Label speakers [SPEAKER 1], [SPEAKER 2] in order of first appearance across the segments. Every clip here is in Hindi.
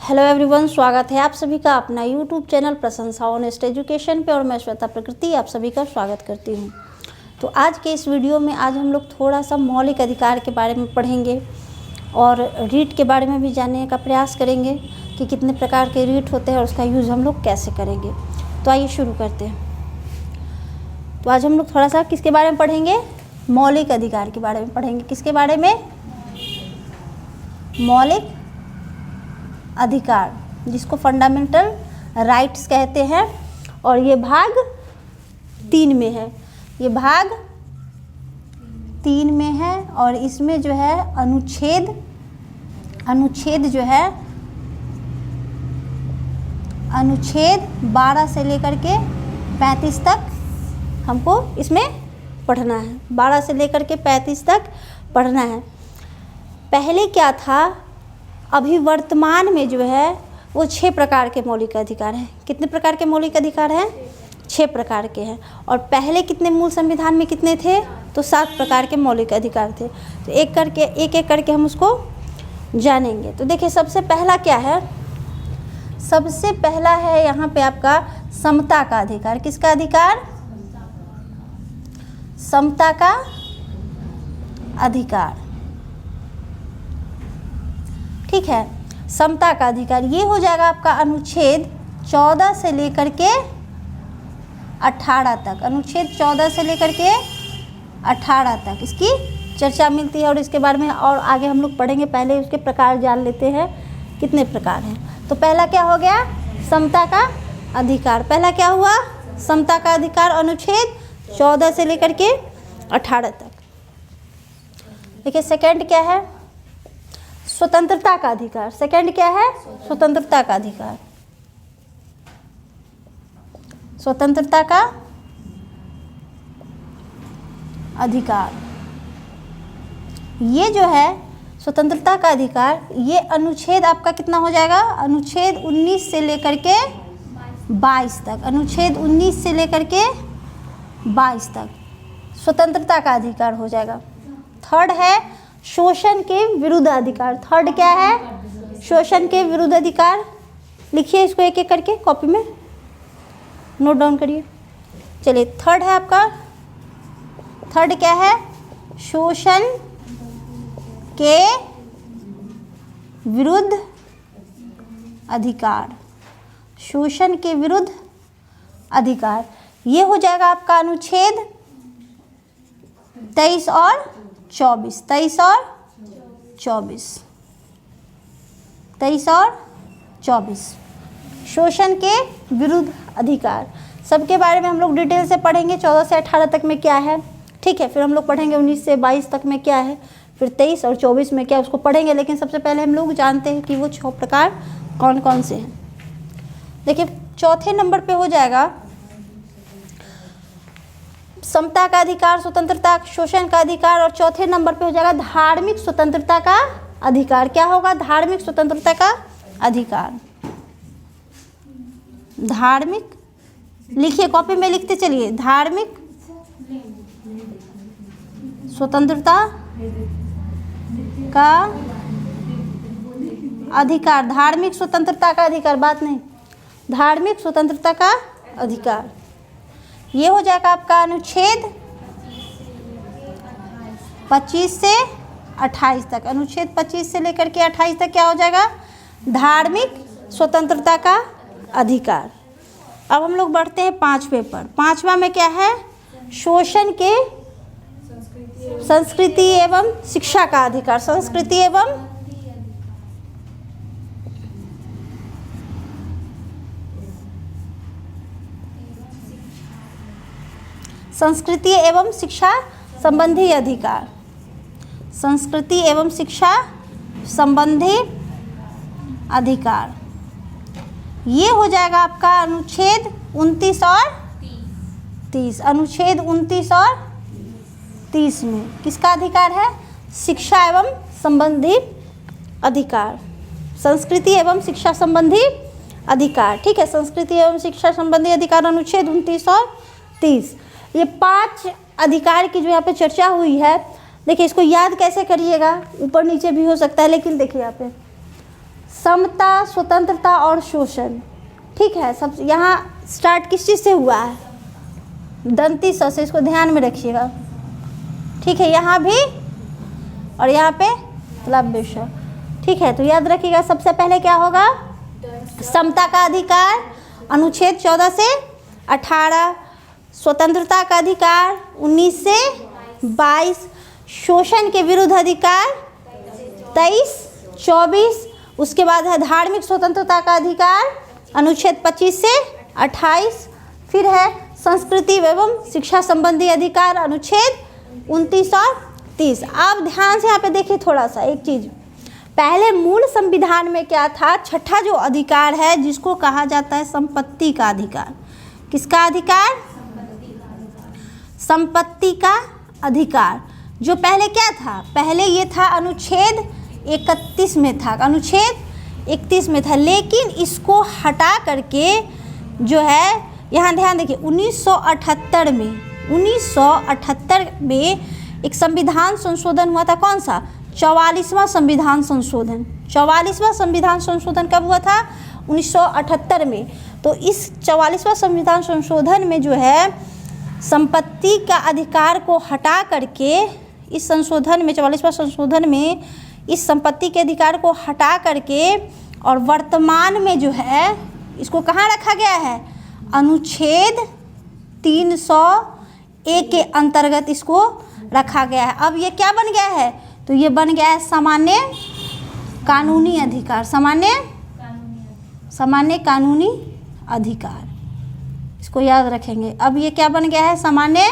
[SPEAKER 1] हेलो एवरीवन, स्वागत है आप सभी का अपना यूट्यूब चैनल प्रशंसा ऑनेस्ट एजुकेशन पे। और मैं श्वेता प्रकृति आप सभी का स्वागत करती हूँ। तो आज के इस वीडियो में आज हम लोग थोड़ा सा मौलिक अधिकार के बारे में पढ़ेंगे और रीट के बारे में भी जानने का प्रयास करेंगे कि कितने प्रकार के रीट होते हैं और उसका यूज़ हम लोग कैसे करेंगे। तो आइए शुरू करते हैं। तो आज हम लोग थोड़ा सा किसके बारे में पढ़ेंगे? मौलिक अधिकार के बारे में पढ़ेंगे। किसके बारे में? मौलिक अधिकार, जिसको फंडामेंटल राइट्स कहते हैं। और ये भाग 3 में है, ये भाग 3 में है। और इसमें जो है अनुच्छेद जो है अनुच्छेद 12 से लेकर के 35 तक हमको इसमें पढ़ना है। 12 से लेकर के 35 तक पढ़ना है। पहले क्या था, अभी वर्तमान में जो है वो 6 प्रकार के मौलिक अधिकार हैं। कितने प्रकार के मौलिक अधिकार हैं? 6 प्रकार के हैं। और पहले कितने मूल संविधान में कितने थे? तो 7 प्रकार के मौलिक अधिकार थे। तो एक एक करके हम उसको जानेंगे। तो देखिए, सबसे पहला क्या है? सबसे पहला है यहाँ पे आपका समता का अधिकार। किसका अधिकार? समता का अधिकार। ठीक है, समता का अधिकार ये हो जाएगा आपका अनुच्छेद 14 से लेकर के 18 तक। अनुच्छेद 14 से लेकर के 18 तक इसकी चर्चा मिलती है और इसके बारे में और आगे हम लोग पढ़ेंगे। पहले उसके प्रकार जान लेते हैं, कितने प्रकार हैं। तो पहला क्या हो गया? समता का अधिकार। पहला क्या हुआ? समता का अधिकार, अनुच्छेद 14 से लेकर के 18 तक। देखिए, सेकंड क्या है? स्वतंत्रता का अधिकार। सेकंड क्या है? स्वतंत्रता का अधिकार। स्वतंत्रता का अधिकार ये जो है स्वतंत्रता का अधिकार, ये अनुच्छेद आपका कितना हो जाएगा? अनुच्छेद 19 से लेकर के 22 तक। अनुच्छेद 19 से लेकर के 22 तक स्वतंत्रता का अधिकार हो जाएगा। थर्ड है शोषण के विरुद्ध अधिकार। थर्ड क्या है? शोषण के विरुद्ध अधिकार। लिखिए इसको एक एक करके, कॉपी में नोट डाउन करिए। चलिए, थर्ड है आपका, थर्ड क्या है? शोषण के विरुद्ध अधिकार। शोषण के विरुद्ध अधिकार ये हो जाएगा आपका अनुच्छेद 23 और 24। 23 और 24। 23 और 24 शोषण के विरुद्ध अधिकार। सबके बारे में हम लोग डिटेल से पढ़ेंगे। 14 से 18 तक में क्या है, ठीक है। फिर हम लोग पढ़ेंगे 19 से 22 तक में क्या है, फिर 23 और 24 में क्या, उसको पढ़ेंगे। लेकिन सबसे पहले हम लोग जानते हैं कि वो 6 प्रकार कौन कौन से हैं। देखिए, चौथे नंबर पे हो जाएगा समता का अधिकार, स्वतंत्रता, शोषण का अधिकार। और चौथे नंबर पे हो जाएगा धार्मिक स्वतंत्रता का अधिकार। क्या होगा? धार्मिक स्वतंत्रता का अधिकार। धार्मिक, लिखिए कॉपी में लिखते चलिए। धार्मिक स्वतंत्रता का अधिकार। धार्मिक स्वतंत्रता का अधिकार, बात नहीं, धार्मिक स्वतंत्रता का अधिकार ये हो जाएगा आपका अनुच्छेद 25 से 28 तक। अनुच्छेद 25 से लेकर के 28 तक क्या हो जाएगा? धार्मिक स्वतंत्रता का अधिकार। अब हम लोग बढ़ते हैं 5वें पर। 5वां में क्या है? शोषण के संस्कृति एवं शिक्षा का अधिकार। संस्कृति एवं शिक्षा संबंधी अधिकार। संस्कृति एवं शिक्षा संबंधी अधिकार ये हो जाएगा आपका अनुच्छेद 29 और 30। अनुच्छेद 29 और 30 में किसका अधिकार है? शिक्षा एवं संबंधी अधिकार। संस्कृति एवं शिक्षा संबंधी अधिकार, ठीक है। संस्कृति एवं शिक्षा संबंधी अधिकार अनुच्छेद 29 और 30। ये 5 अधिकार की जो यहाँ पे चर्चा हुई है, देखिए इसको याद कैसे करिएगा, ऊपर नीचे भी हो सकता है, लेकिन देखिए यहाँ पे समता, स्वतंत्रता और शोषण। ठीक है, सब यहाँ स्टार्ट किस चीज़ से हुआ है? दंती स से, इसको ध्यान में रखिएगा। ठीक है, यहाँ भी और यहाँ पे लव्य श। ठीक है, तो याद रखिएगा सबसे पहले क्या होगा? समता का अधिकार अनुच्छेद 14 से 18, स्वतंत्रता का अधिकार 19 से 22, शोषण के विरुद्ध अधिकार 23, 24, उसके बाद है धार्मिक स्वतंत्रता का अधिकार अनुच्छेद 25 से 28, फिर है संस्कृति एवं शिक्षा संबंधी अधिकार अनुच्छेद 29 और 30। आप ध्यान से यहाँ पे देखिए थोड़ा सा एक चीज़, पहले मूल संविधान में क्या था? छठा जो अधिकार है जिसको कहा जाता है संपत्ति का अधिकार। किसका अधिकार? संपत्ति का अधिकार। जो पहले क्या था? पहले ये था अनुच्छेद 31 में था, अनुच्छेद 31 में था, लेकिन इसको हटा करके जो है यहाँ ध्यान देखिए 1978 में एक संविधान संशोधन हुआ था। कौन सा? 44वां संविधान संशोधन। 44वां संविधान संशोधन कब हुआ था? 1978 में। तो इस 44वां संविधान संशोधन में जो है संपत्ति का अधिकार को हटा करके इस संशोधन में 44वां संशोधन में इस संपत्ति के अधिकार को हटा करके और वर्तमान में जो है इसको कहाँ रखा गया है? अनुच्छेद 300A के अंतर्गत इसको रखा गया है। अब ये क्या बन गया है? तो ये बन गया है सामान्य कानूनी अधिकार। सामान्य कानूनी अधिकार, इसको याद रखेंगे। अब ये क्या बन गया है? सामान्य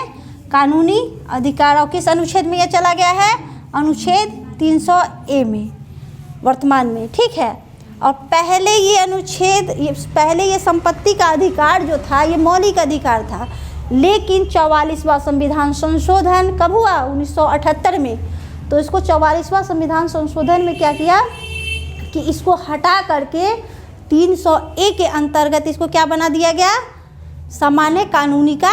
[SPEAKER 1] कानूनी अधिकार। और किस अनुच्छेद में ये चला गया है? अनुच्छेद 300A में वर्तमान में। ठीक है, और पहले ये अनुच्छेद पहले ये संपत्ति का अधिकार जो था ये मौलिक अधिकार था, लेकिन 44वां संविधान संशोधन कब हुआ? 1978 में। तो इसको 44वां संविधान संशोधन में क्या किया कि इसको हटा करके 300A के अंतर्गत इसको क्या बना दिया गया? सामान्य कानूनी का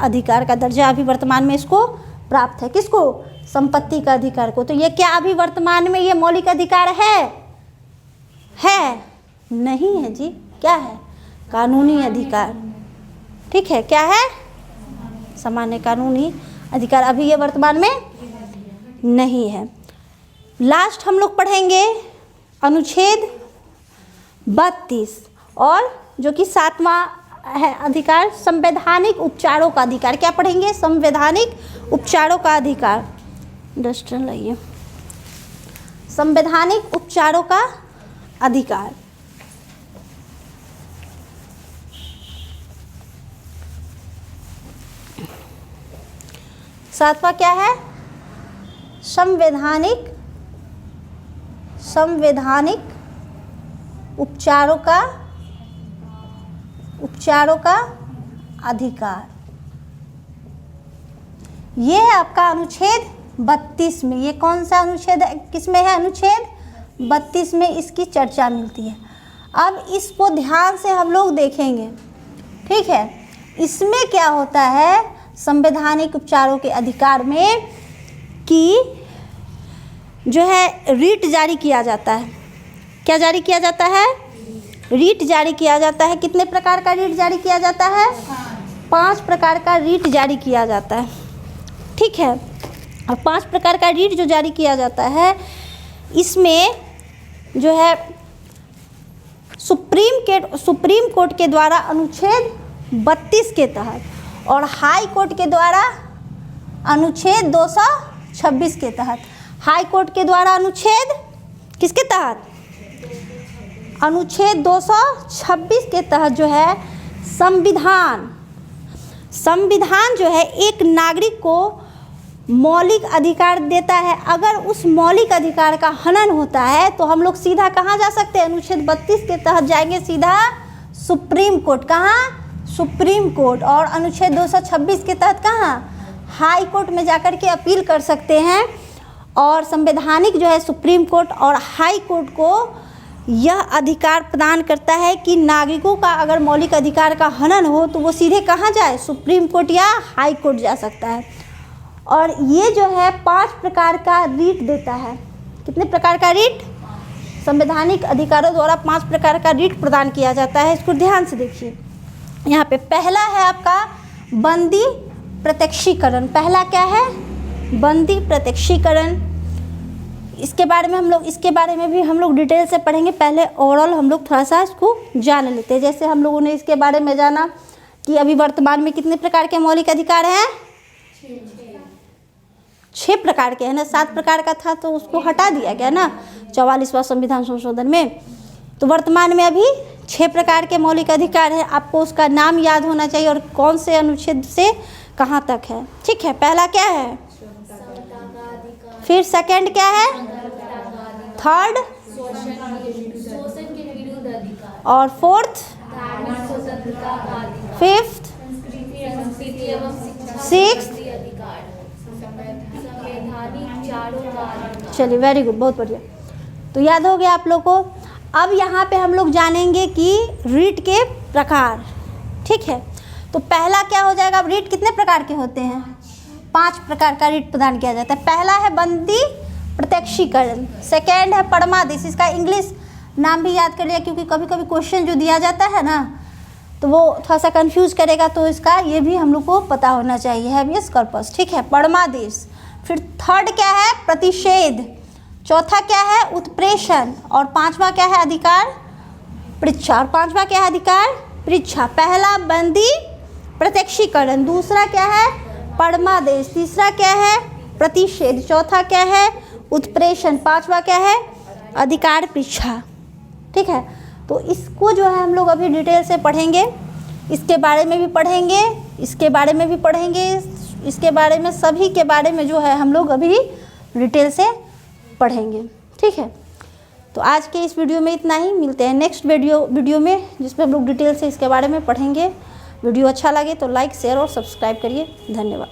[SPEAKER 1] अधिकार का दर्जा अभी वर्तमान में इसको प्राप्त है। किसको? संपत्ति का अधिकार को। तो ये क्या अभी वर्तमान में ये मौलिक अधिकार है? नहीं है जी। क्या है? कानूनी अधिकार। ठीक है, क्या है? सामान्य कानूनी अधिकार। अभी ये वर्तमान में नहीं है। लास्ट हम लोग पढ़ेंगे अनुच्छेद 32 और जो कि 7वां है अधिकार संवैधानिक उपचारों का अधिकार। क्या पढ़ेंगे? संवैधानिक उपचारों का अधिकार। डस्टन लाइए। संवैधानिक उपचारों का अधिकार। सातवां क्या है? संवैधानिक उपचारों का अधिकार। ये है आपका अनुच्छेद 32 में। ये कौन सा अनुच्छेद है? किसमें है? अनुच्छेद 32 में इसकी चर्चा मिलती है। अब इसको ध्यान से हम लोग देखेंगे। ठीक है, इसमें क्या होता है संवैधानिक उपचारों के अधिकार में कि जो है रीट जारी किया जाता है। क्या जारी किया जाता है? रीट जारी किया जाता है। कितने प्रकार का रीट जारी किया जाता है? 5 प्रकार का रीट जारी किया जाता है। ठीक है, और 5 प्रकार का रीट जो जारी किया जाता है इसमें जो है सुप्रीम कोर्ट के द्वारा अनुच्छेद 32 के तहत और हाई कोर्ट के द्वारा अनुच्छेद 226 के तहत। हाई कोर्ट के द्वारा अनुच्छेद किसके तहत? अनुच्छेद 226 के तहत जो है संविधान जो है एक नागरिक को मौलिक अधिकार देता है। अगर उस मौलिक अधिकार का हनन होता है तो हम लोग सीधा कहाँ जा सकते हैं? अनुच्छेद 32 के तहत जाएंगे सीधा सुप्रीम कोर्ट। कहाँ? Supreme court. और अनुच्छेद 226 के तहत कहाँ? हाई कोर्ट में जाकर के अपील कर सकते हैं। और संवैधानिक जो है सुप्रीम कोर्ट और हाई कोर्ट को यह अधिकार प्रदान करता है कि नागरिकों का अगर मौलिक अधिकार का हनन हो तो वो सीधे कहाँ जाए? सुप्रीम कोर्ट या हाई कोर्ट जा सकता है। और ये जो है 5 प्रकार का रीट देता है। कितने प्रकार का रीट? संवैधानिक अधिकारों द्वारा 5 प्रकार का रीट प्रदान किया जाता है। इसको ध्यान से देखिए। यहाँ पे पहला है आपका बंदी प्रत्यक्षीकरण। पहला क्या है? बंदी प्रत्यक्षीकरण। इसके बारे में भी हम लोग डिटेल से पढ़ेंगे। पहले ओवरऑल हम लोग थोड़ा सा इसको जान लेते हैं। जैसे हम लोगों ने इसके बारे में जाना कि अभी वर्तमान में कितने प्रकार के मौलिक अधिकार हैं? 6 प्रकार के है ना। 7 प्रकार का था तो उसको हटा दिया गया ना 44वां संविधान संशोधन में। तो वर्तमान में अभी 6 प्रकार के मौलिक अधिकार है। आपको उसका नाम याद होना चाहिए और कौन से अनुच्छेद से कहाँ तक है। ठीक है, पहला क्या है? फिर सेकंड क्या है? थर्ड और फोर्थ, फिफ्थ, सिक्स्थ। चलिए, वेरी गुड, बहुत बढ़िया। तो याद हो गया आप लोग को। अब यहाँ पे हम लोग जानेंगे कि रीट के प्रकार। ठीक है, तो पहला क्या हो जाएगा? अब रीट कितने प्रकार के होते हैं? 5 प्रकार का रीट प्रदान किया जाता है। पहला है बंदी प्रत्यक्षीकरण, सेकेंड है परमादेश। इसका इंग्लिश नाम भी याद कर लिया क्योंकि कभी कभी क्वेश्चन जो दिया जाता है ना तो वो थोड़ा सा कंफ्यूज करेगा, तो इसका ये भी हम लोग को पता होना चाहिए, हैबियस कॉर्पस। ठीक है, परमादेश। फिर थर्ड क्या है? प्रतिषेध। चौथा क्या है? उत्प्रेषण। और 5वां क्या है? अधिकार परीक्षा। और 5वां क्या है? अधिकार परीक्षा। पहला बंदी प्रत्यक्षीकरण, दूसरा क्या है? परमादेश, तीसरा क्या है? प्रतिषेध, चौथा क्या है? उत्प्रेषण, 5वां क्या है? अधिकार परीक्षा। ठीक है, तो इसको जो है हम लोग अभी डिटेल से पढ़ेंगे। इसके बारे में भी पढ़ेंगे, इसके बारे में भी पढ़ेंगे, इसके बारे में, सभी के बारे में जो है हम लोग अभी डिटेल से पढ़ेंगे। ठीक है, तो आज के इस वीडियो में इतना ही। मिलते हैं नेक्स्ट वीडियो में जिसमें हम लोग डिटेल से इसके बारे में पढ़ेंगे। वीडियो अच्छा लगे तो लाइक, शेयर और सब्सक्राइब करिए। धन्यवाद।